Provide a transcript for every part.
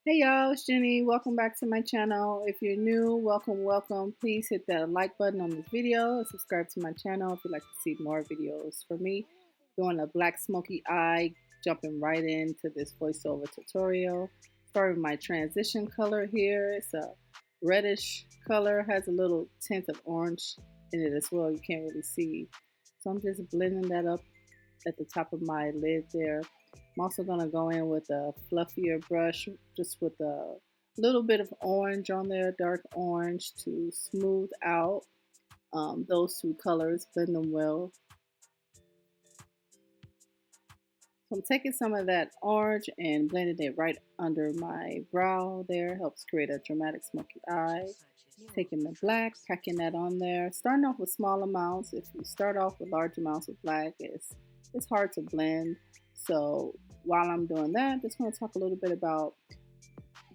Hey y'all, it's Jenny. Welcome back to my channel. If you're new, welcome. Please hit that like button on this video and subscribe to my channel if you'd like to see more videos from me. Doing a black smoky eye, jumping right into this voiceover tutorial. Starting with my transition color here. It's a reddish color, has a little tint of orange in it as well. You can't really see. So I'm just blending that up at the top of my lid there. I'm also going to go in with a fluffier brush, just with a little bit of orange on there, dark orange, to smooth out those two colors, blend them well. So I'm taking some of that orange and blending it right under my brow there, helps create a dramatic smoky eye. Taking the black, packing that on there, starting off with small amounts. If you start off with large amounts of black, it's hard to blend. So while I'm doing that, I'm just going to talk a little bit about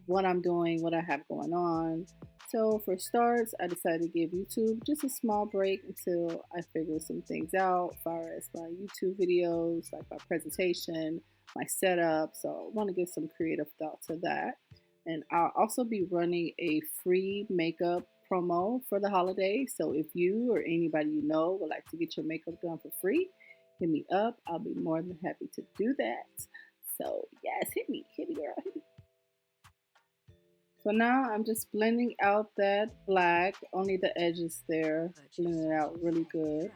what I'm doing, what I have going on. So for starts, I decided to give YouTube just a small break until I figure some things out as far as my YouTube videos, like my presentation, my setup. So I want to give some creative thought to that. And I'll also be running a free makeup promo for the holidays. So if you or anybody you know would like to get your makeup done for free, hit me up. I'll be more than happy to do that. So yes, hit me girl, hit me. So now I'm just blending out that black, only the edges there, blending it out really good.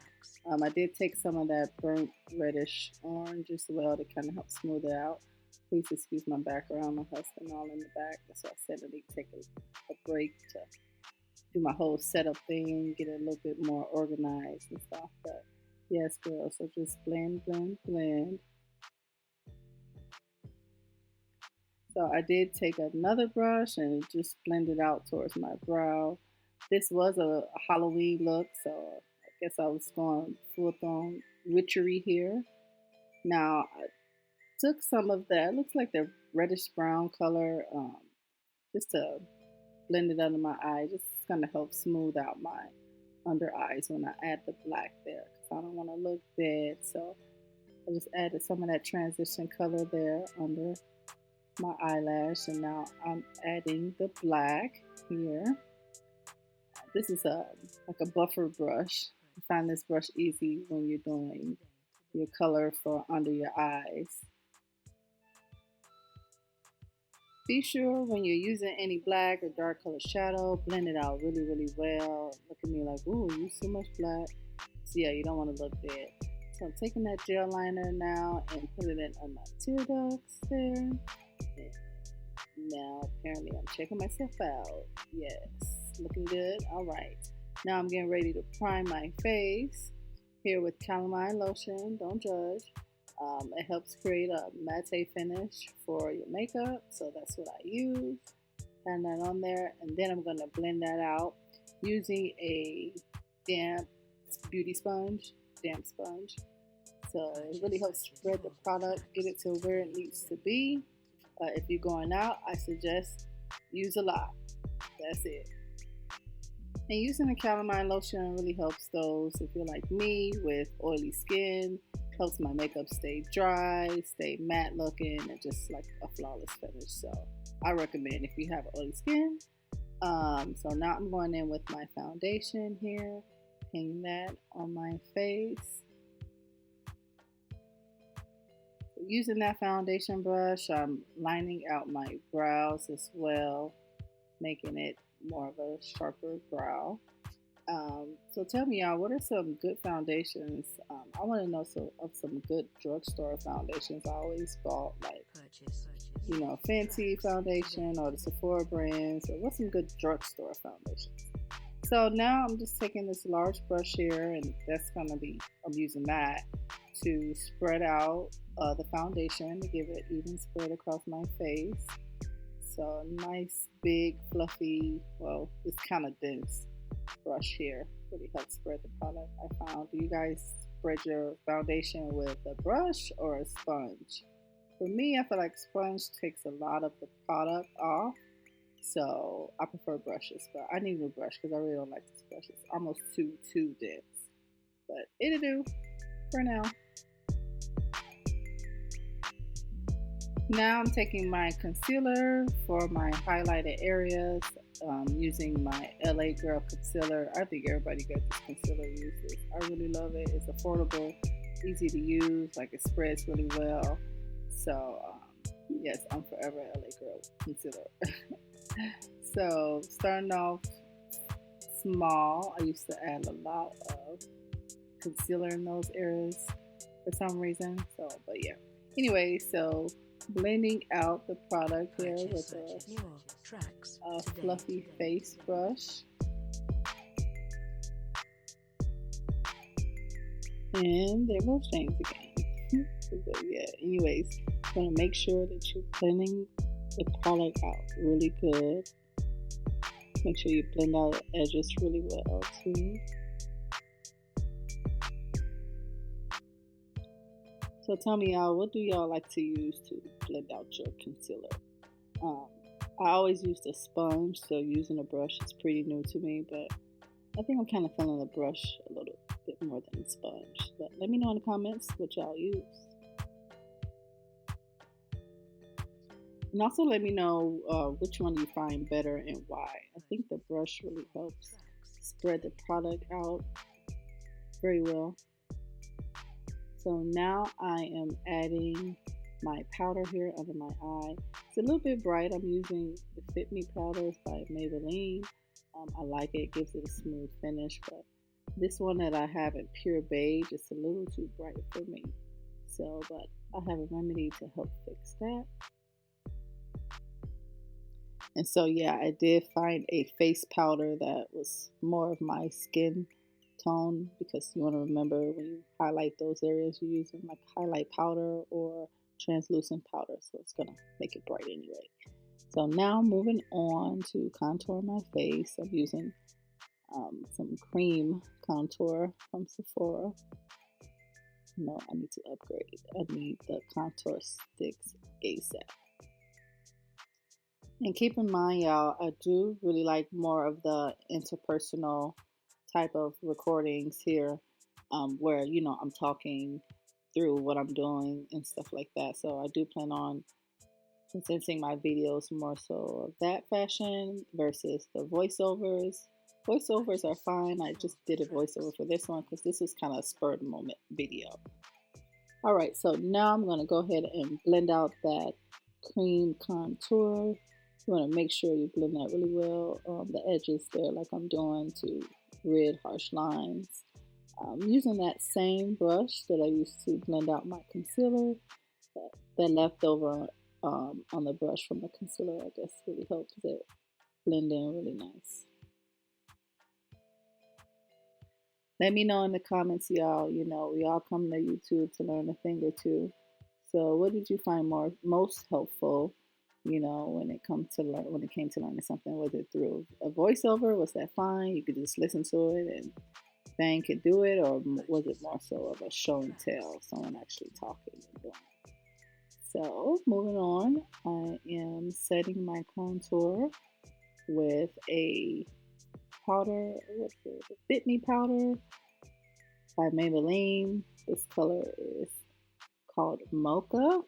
I did take some of that burnt reddish orange as well to kind of help smooth it out. Please excuse my background, my husband all in the back. So I said I need to take a break to do my whole setup thing, get it a little bit more organized and stuff. But yes, girl, so just blend. So I did take another brush and just blend it out towards my brow. This was a Halloween look, so I guess I was going full-on witchery here. Now, I took some of that, looks like the reddish brown color, just to blend it under my eye. Just kind of help smooth out my under eyes when I add the black there, because I don't want to look dead. So I just added some of that transition color there under my eyelash, and now I'm adding the black here. This is like a buffer brush. I find this brush easy when you're doing your color for under your eyes. Be sure when you're using any black or dark color shadow, blend it out really well. Look at me like, ooh, you use so much black. So yeah, you don't want to look dead. So I'm taking that gel liner now and putting it on my tear ducts there. Now apparently I'm checking myself out. Yes, looking good. All right, now I'm getting ready to prime my face here with Calimine lotion. Don't judge. It helps create a matte finish for your makeup, so that's what I use. And that on there, and then I'm going to blend that out using a damp beauty sponge, so it really helps spread the product, get it to where it needs to be. If you're going out, I suggest use a lot. That's it. And using the Calimine lotion really helps those, if you're like me, with oily skin. Helps my makeup stay dry, stay matte looking, and just like a flawless finish. So I recommend if you have oily skin. So now I'm going in with my foundation here, painting that on my face. Using that foundation brush, I'm lining out my brows as well, making it more of a sharper brow. So tell me, y'all, what are some good foundations? I want to know of some good drugstore foundations. I always bought like, Fenty foundation or the Sephora brands. Or what's some good drugstore foundations? So now I'm just taking this large brush here, and I'm using that to spread out the foundation to give it even spread across my face. So nice, big, fluffy, well, it's kind of dense brush here. Really helps spread the product, I found. Do you guys spread your foundation with a brush or a sponge? For me, I feel like sponge takes a lot of the product off. So I prefer brushes, but I need a new brush because I really don't like this brush. It's almost too dense. But it'll do for now. Now I'm taking my concealer for my highlighted areas, using my LA Girl concealer. I think everybody gets this concealer uses. I really love it. It's affordable, easy to use, like it spreads really well. So yes, I'm forever LA Girl concealer. So starting off small, I used to add a lot of concealer in those areas for some reason. So, but yeah. Anyway, so blending out the product here with a fluffy face brush. And there goes James again. But yeah, anyways, you want to make sure that you're blending the product out really good. Make sure you blend out the edges really well too. So tell me, y'all, what do y'all like to use to blend out your concealer? I always used a sponge, so using a brush is pretty new to me, but I think I'm kind of feeling the brush a little bit more than the sponge. But let me know in the comments what y'all use. And also let me know which one you find better and why. I think the brush really helps spread the product out very well. So now I am adding my powder here under my eye. It's a little bit bright. I'm using the Fit Me powder by Maybelline. I like it. It gives it a smooth finish, but this one that I have in pure beige is a little too bright for me. So, but I have a remedy to help fix that. And so yeah, I did find a face powder that was more of my skin tone, because you want to remember when you highlight those areas, you're using like highlight powder or translucent powder, so it's gonna make it bright anyway. So now moving on to contour my face, I'm using some cream contour from Sephora. No, I need to upgrade. I need the contour sticks ASAP. And keep in mind, y'all, I do really like more of the interpersonal type of recordings here, where, you know, I'm talking through what I'm doing and stuff like that. So I do plan on presenting my videos more so of that fashion versus the voiceovers. Voiceovers are fine. I just did a voiceover for this one because this is kind of a spur of the moment video. All right, so now I'm going to go ahead and blend out that cream contour. You want to make sure you blend that really well on the edges there, like I'm doing, to rid harsh lines. Using that same brush that I used to blend out my concealer, that leftover on the brush from the concealer, I guess, really helps it blend in really nice. Let me know in the comments, y'all. You know, we all come to YouTube to learn a thing or two. So what did you find most helpful? You know, when it came to learning something, was it through a voiceover? Was that fine? You could just listen to it and bang, could do it, or was it more so of a show and tell, someone actually talking and doing it? So moving on, I am setting my contour with a powder, what's it? The Fit Me powder by Maybelline. This color is called Mocha.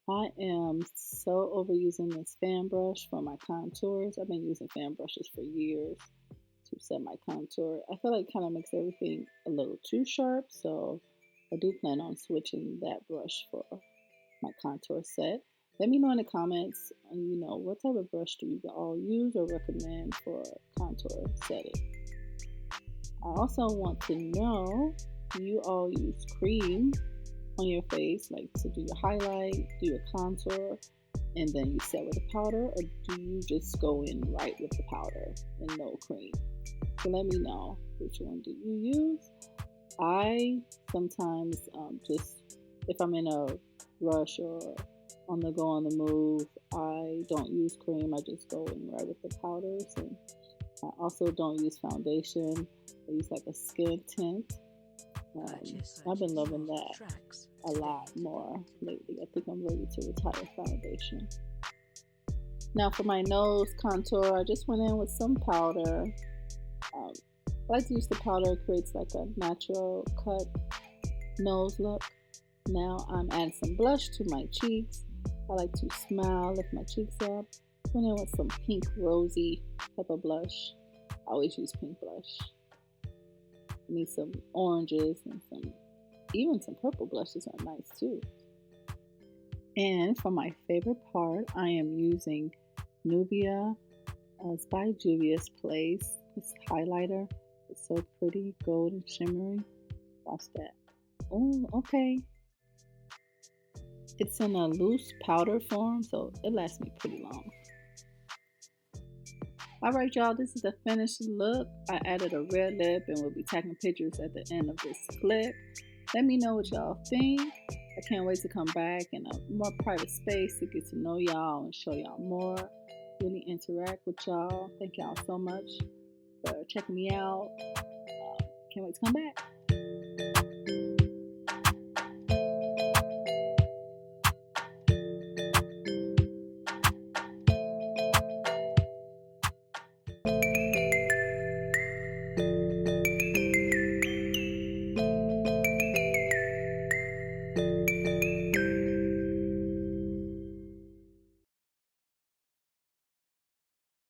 I am so overusing this fan brush for my contours. I've been using fan brushes for years to set my contour. I feel like it kind of makes everything a little too sharp, so I do plan on switching that brush for my contour set. Let me know in the comments, you know, what type of brush do you all use or recommend for contour setting. I also want to know, do you all use cream on your face, like to do your highlight, do your contour, and then you set with a powder, or do you just go in right with the powder and no cream? So let me know, which one do you use? I sometimes just, if I'm in a rush or on the go, on the move, I don't use cream. I just go in right with the powders. And I also don't use foundation. I use like a skin tint. I've been loving that a lot more lately. I think I'm ready to retire foundation. Now for my nose contour, I just went in with some powder. I like to use the powder. It creates like a natural cut nose look. Now I'm adding some blush to my cheeks. I like to smile, lift my cheeks up. Put in with some pink rosy type of blush. I always use pink blush. I need some oranges and even some purple blushes are nice too. And for my favorite part, I am using Nubia. It's by Juvia's Place. This highlighter is so pretty, gold and shimmery. Watch that. Oh, okay. It's in a loose powder form, so it lasts me pretty long. Alright y'all, this is the finished look. I added a red lip and we'll be taking pictures at the end of this clip. Let me know what y'all think. I can't wait to come back in a more private space to get to know y'all and show y'all more. Really interact with y'all. Thank y'all so much for checking me out. Can't wait to come back.